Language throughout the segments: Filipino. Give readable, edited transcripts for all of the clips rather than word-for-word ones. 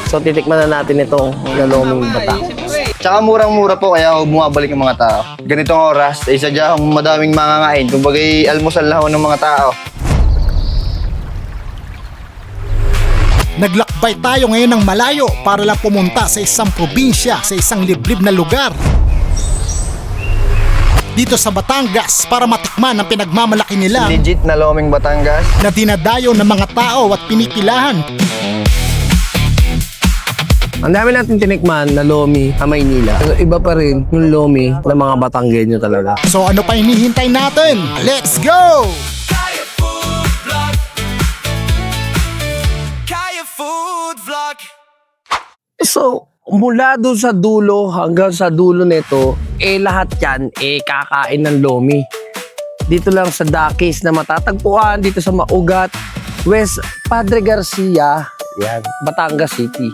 So titikman na natin itong laloming bata. Tsaka murang-mura po kaya bumabalik ang mga tao. Ganitong oras, sadyang madaming mangangain. Kumbaga almusal na ho ng mga tao. Naglakbay tayo ngayon ng malayo para lang pumunta sa isang probinsya, sa isang liblib na lugar. Dito sa Batangas para matikman ang pinagmamalaki nila Legit na loming Batangas. na dinadayo ng mga tao at pinipilahan. Ang dami natin tinikman na lomi sa Maynila. Pero iba pa rin yung lomi ng mga Batanggenyo talaga. So ano pa hinihintay natin? Let's go! Kaya Food Vlog. Kaya Food Vlog. So, mula doon sa dulo hanggang sa dulo nito, lahat yan, kakain ng lomi. Dito lang sa Dakis na matatagpuan, dito sa Maugat, West Padre Garcia, yan, Batangas City.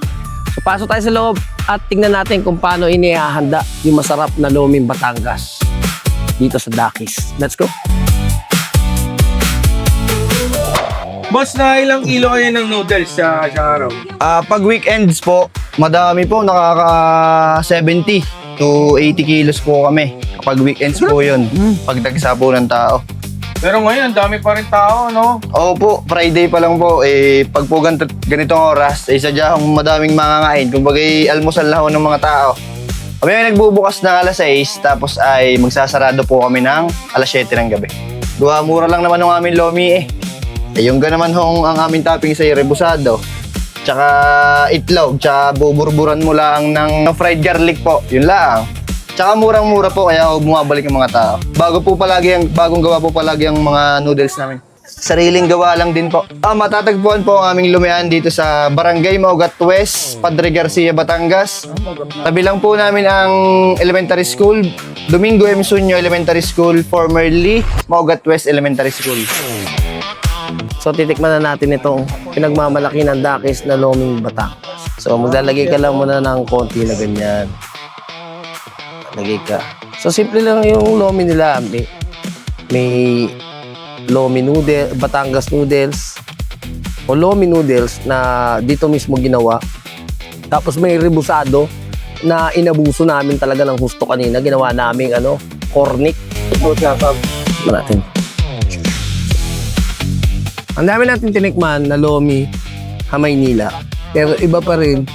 So, pasok tayo sa loob at tingnan natin kung paano inihahanda yung masarap na loming Batangas dito sa Dakis. Let's go! Boss, na ilang kilo kayo ng noodles sa araw? Pag weekends po, madami po, nakaka 70 to 80 kilos po kami. Kapag weekends po yun, pagdagsa po ng tao. Pero ngayon, ang dami pa rin tao, no? Opo, Friday pa lang po. Pag po ganitong oras, sadyang madaming mangangain. Kumbaga almusal na ho ng mga tao. Kami ay nagbubukas ng alas 6, tapos ay magsasarado po kami ng alas 7 ng gabi. Mura lang naman ng aming lomi yung ganaman hong ang aming topping sa rebusado. Tsaka itlog, tsaka buburburan mo lang ng fried garlic po. Yun lang. Tsaka murang-mura po kaya bumabalik ang mga tao. Bagong gawa po palagi ang mga noodles namin. Sariling gawa lang din po. Matatagpuan po ang aming lumian dito sa Barangay Maugat West, Padre Garcia, Batangas. Tabi lang po namin ang elementary school, Domingo M. Sunyo Elementary School, formerly Maugat West Elementary School. So titikman na natin itong pinagmamalaki ng Dakis na loming bata. So maglalagay ka lang muna ng konti na ganyan. Lagay ka. So simple lang yung lomi nila. May lomi noodle, Batangas noodles o lomi noodles na dito mismo ginawa. Tapos may rebusado na inabuso namin talaga ng husto kanina. Ginawa namin cornic. Natin. Ang dami natin tinikman na lomi sa Maynila. Pero iba pa rin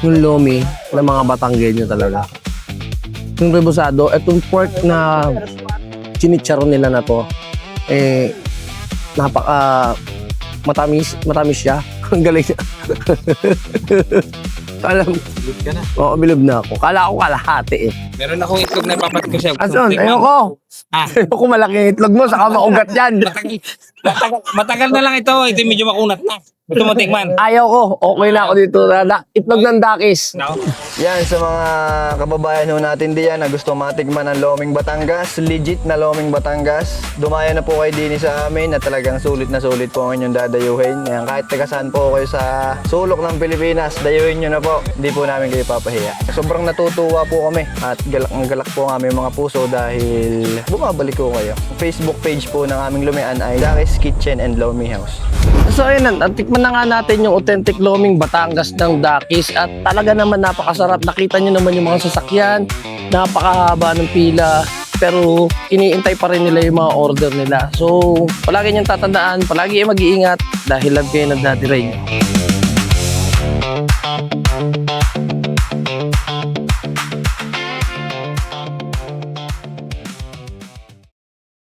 yung lomi ng mga Batanggenyo talaga. Yung rebusado, itong pork na chinicharon nila na to, napaka matamis siya. Ang galing niya. Alam, bilib ka na. Oo, bilib na ako. Kala ko kalahati Meron akong itlog na papat ko siya. Ason, ayoko. Ayoko malaking itlog mo, saka maugat yan. Matagal na lang ito. Ito medyo makunat na. Gusto mo tikman? Ayaw ko. Okay na ako dito. Itlog ng Dakis. No? Yan, sa mga kababayan ho natin diyan na gusto matikman ng loming Batangas, legit na loming Batangas, dumaya na po kayo din sa amin na talagang sulit na sulit po ang inyong dadayuhin. Yan, kahit taga-saan po kayo sa sulok ng Pilipinas, dayuhin nyo na po. Hindi po namin kayo papahiya. Sobrang natutuwa po kami at galak po ang aming mga puso dahil bumabalik ko kayo. Facebook page po ng aming lumian ay Dakis Kitchen and Lomi House. So ayun, tikman na nga natin yung authentic loming Batangas ng Dakis at talaga naman napakasarap. Nakita nyo naman yung mga sasakyan, napakahaba ng pila, pero iniintay pa rin nila yung mga order nila. So palagi niyong tatandaan, palagi mag-iingat dahil love kayo ng Daddy Ray.